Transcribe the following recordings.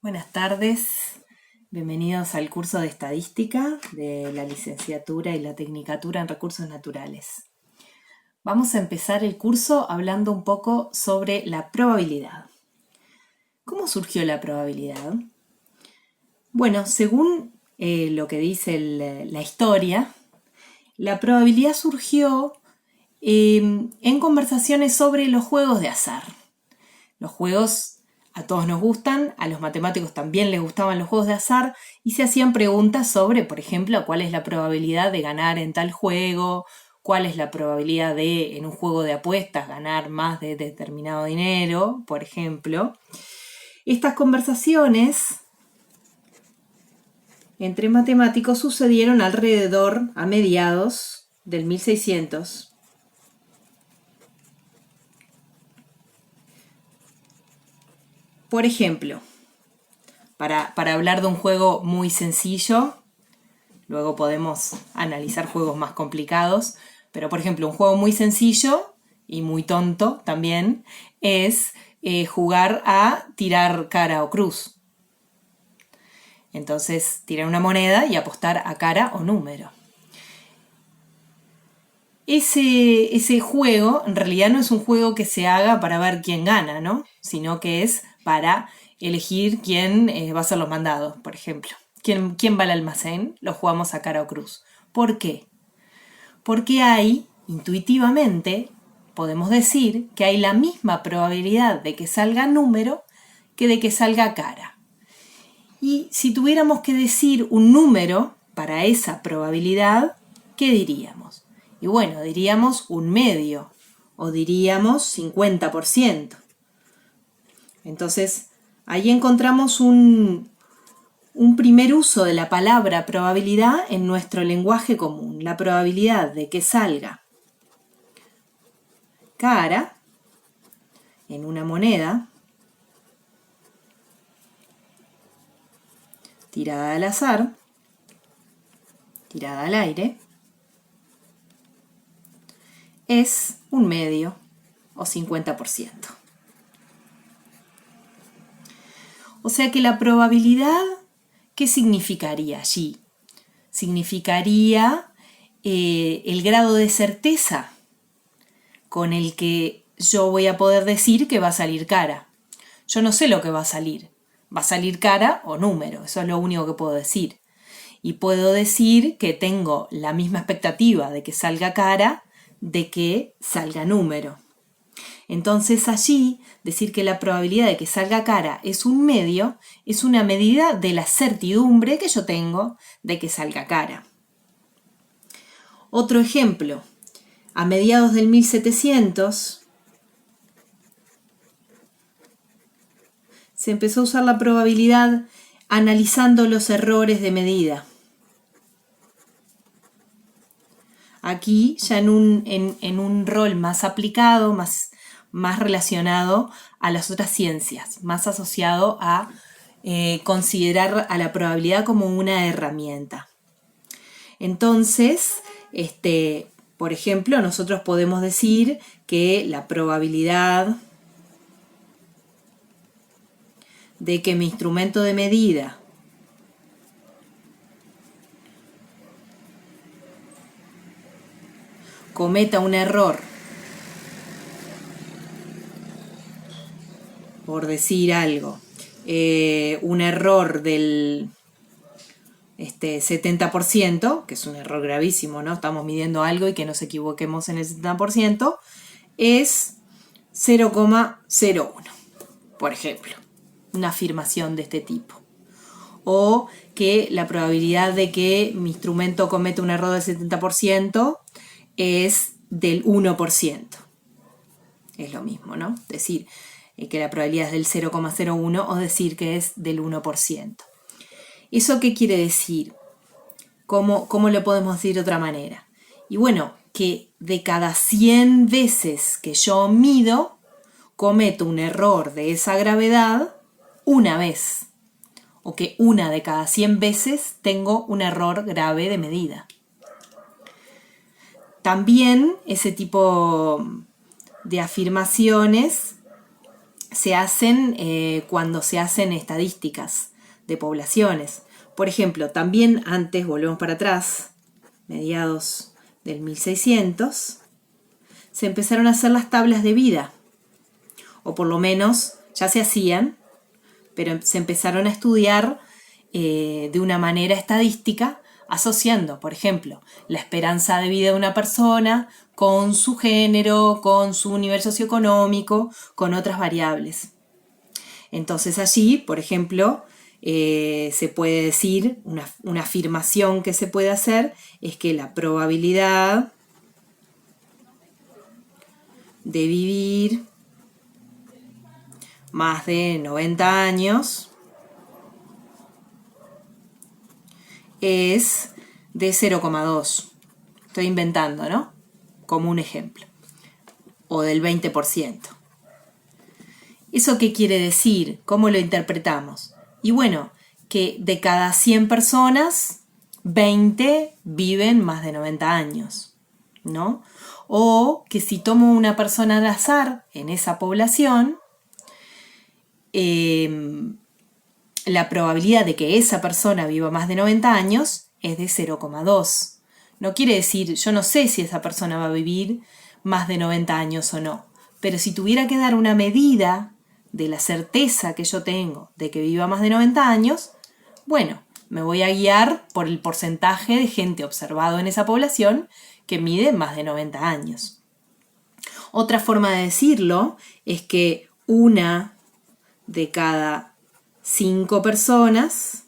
Buenas tardes, bienvenidos al curso de Estadística de la licenciatura y la Tecnicatura en Recursos Naturales. Vamos a empezar el curso hablando un poco sobre la probabilidad. ¿Cómo surgió la probabilidad? Bueno, según lo que dice la historia, la probabilidad surgió en conversaciones sobre los juegos de azar. Los juegos a todos nos gustan, a los matemáticos también les gustaban los juegos de azar y se hacían preguntas sobre, por ejemplo, cuál es la probabilidad de ganar en tal juego, cuál es la probabilidad de, en un juego de apuestas, ganar más de determinado dinero, por ejemplo. Estas conversaciones entre matemáticos sucedieron alrededor a mediados del 1600. Por ejemplo, para hablar de un juego muy sencillo, luego podemos analizar juegos más complicados, pero por ejemplo, un juego muy sencillo y muy tonto también es jugar a tirar cara o cruz. Entonces, tirar una moneda y apostar a cara o número. Ese juego en realidad no es un juego que se haga para ver quién gana, ¿no? Sino que es para elegir quién va a hacer los mandados, por ejemplo. ¿Quién va al almacén? Lo jugamos a cara o cruz. ¿Por qué? Porque hay, intuitivamente, podemos decir que hay la misma probabilidad de que salga número que de que salga cara. Y si tuviéramos que decir un número para esa probabilidad, ¿qué diríamos? Y bueno, diríamos un medio o diríamos 50%. Entonces, ahí encontramos un primer uso de la palabra probabilidad en nuestro lenguaje común. La probabilidad de que salga cara en una moneda tirada al azar, tirada al aire, es un medio o 50%. O sea que la probabilidad, ¿qué significaría allí? Significaría el grado de certeza con el que yo voy a poder decir que va a salir cara. Yo no sé lo que va a salir. Va a salir cara o número, eso es lo único que puedo decir. Y puedo decir que tengo la misma expectativa de que salga cara de que salga número. Entonces allí, decir que la probabilidad de que salga cara es un medio, es una medida de la certidumbre que yo tengo de que salga cara. Otro ejemplo, a mediados del 1700 se empezó a usar la probabilidad analizando los errores de medida. Aquí ya en un rol más aplicado, más relacionado a las otras ciencias, más asociado a considerar a la probabilidad como una herramienta. Entonces, por ejemplo, nosotros podemos decir que la probabilidad de que mi instrumento de medida cometa un error, por decir algo, un error del 70%, que es un error gravísimo, ¿no? Estamos midiendo algo y que nos equivoquemos en el 70%, es 0,01, por ejemplo, una afirmación de este tipo. O que la probabilidad de que mi instrumento cometa un error del 70% es del 1%. Es lo mismo, ¿no? Decir que la probabilidad es del 0,01 o decir que es del 1%. ¿Eso qué quiere decir? ¿Cómo lo podemos decir de otra manera? Y bueno, que de cada 100 veces que yo mido, cometo un error de esa gravedad una vez. O que una de cada 100 veces tengo un error grave de medida. También ese tipo de afirmaciones se hacen cuando se hacen estadísticas de poblaciones. Por ejemplo, también antes, volvemos para atrás, mediados del 1600, se empezaron a hacer las tablas de vida, o por lo menos ya se hacían, pero se empezaron a estudiar de una manera estadística, asociando, por ejemplo, la esperanza de vida de una persona con su género, con su nivel socioeconómico, con otras variables. Entonces allí, por ejemplo, se puede decir, una afirmación que se puede hacer es que la probabilidad de vivir más de 90 años es de 0,2. Estoy inventando, ¿no? Como un ejemplo. O del 20%. ¿Eso qué quiere decir? ¿Cómo lo interpretamos? Y bueno, que de cada 100 personas, 20 viven más de 90 años, ¿no? O que si tomo una persona al azar en esa población, la probabilidad de que esa persona viva más de 90 años es de 0,2. No quiere decir, yo no sé si esa persona va a vivir más de 90 años o no, pero si tuviera que dar una medida de la certeza que yo tengo de que viva más de 90 años, bueno, me voy a guiar por el porcentaje de gente observado en esa población que mide más de 90 años. Otra forma de decirlo es que una de cada 5 personas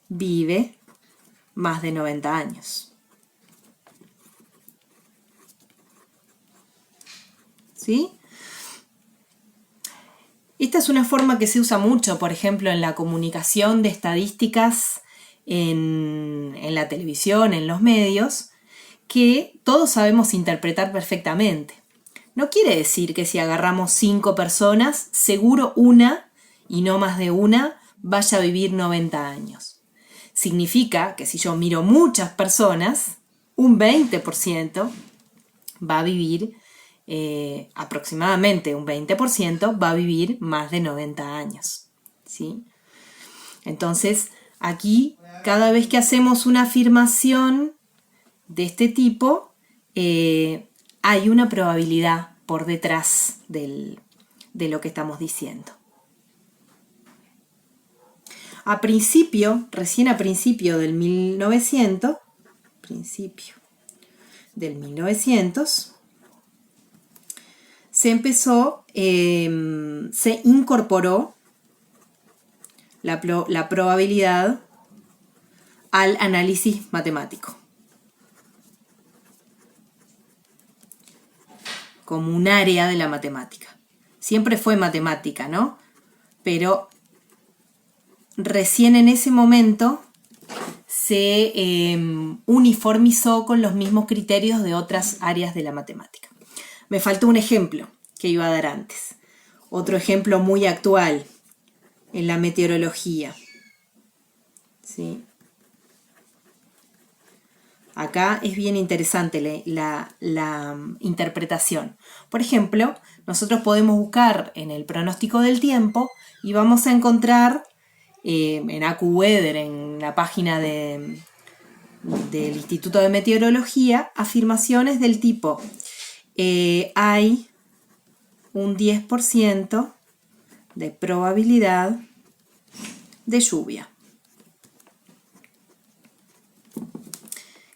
vive más de 90 años. ¿Sí? Esta es una forma que se usa mucho, por ejemplo, en la comunicación de estadísticas en la televisión, en los medios, que todos sabemos interpretar perfectamente. No quiere decir que si agarramos 5 personas, seguro una, y no más de una, vaya a vivir 90 años. Significa que si yo miro muchas personas, un 20% va a vivir, aproximadamente un 20% va a vivir más de 90 años. ¿Sí? Entonces, aquí, cada vez que hacemos una afirmación de este tipo, hay una probabilidad por detrás de lo que estamos diciendo. Recién a principio del 1900, se incorporó la probabilidad al análisis matemático, como un área de la matemática. Siempre fue matemática, ¿no? Pero recién en ese momento se uniformizó con los mismos criterios de otras áreas de la matemática. Me faltó un ejemplo que iba a dar antes. Otro ejemplo muy actual en la meteorología. ¿Sí? Acá es bien interesante la interpretación. Por ejemplo, nosotros podemos buscar en el pronóstico del tiempo y vamos a encontrar en AccuWeather, en la página del Instituto de Meteorología, afirmaciones del tipo hay un 10% de probabilidad de lluvia.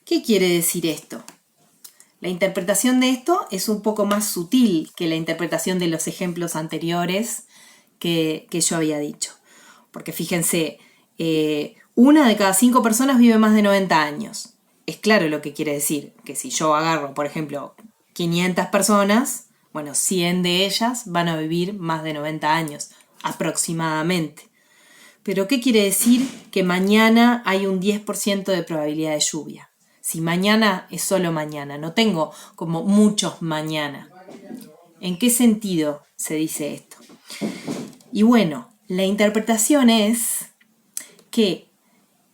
¿Qué quiere decir esto? La interpretación de esto es un poco más sutil que la interpretación de los ejemplos anteriores que yo había dicho. Porque fíjense, una de cada 5 personas vive más de 90 años. Es claro lo que quiere decir, que si yo agarro, por ejemplo, 500 personas, bueno, 100 de ellas van a vivir más de 90 años, aproximadamente. Pero ¿qué quiere decir que mañana hay un 10% de probabilidad de lluvia? Si mañana es solo mañana, no tengo como muchos mañana. ¿En qué sentido se dice esto? Y bueno, la interpretación es que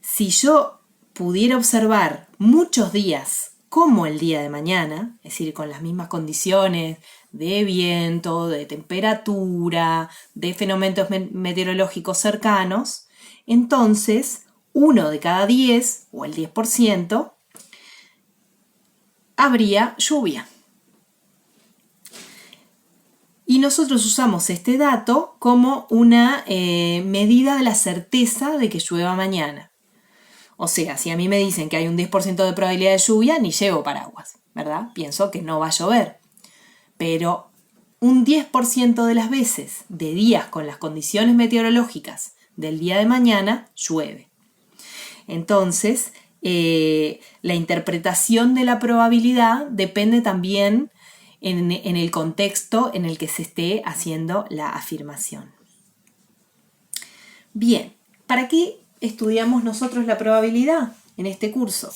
si yo pudiera observar muchos días como el día de mañana, es decir, con las mismas condiciones de viento, de temperatura, de fenómenos meteorológicos cercanos, entonces 1 de cada 10, o el 10%, habría lluvia. Y nosotros usamos este dato como una medida de la certeza de que llueva mañana. O sea, si a mí me dicen que hay un 10% de probabilidad de lluvia, ni llevo paraguas, ¿verdad? Pienso que no va a llover. Pero un 10% de las veces, de días con las condiciones meteorológicas del día de mañana, llueve. Entonces, la interpretación de la probabilidad depende también en el contexto en el que se esté haciendo la afirmación. Bien, ¿para qué estudiamos nosotros la probabilidad en este curso?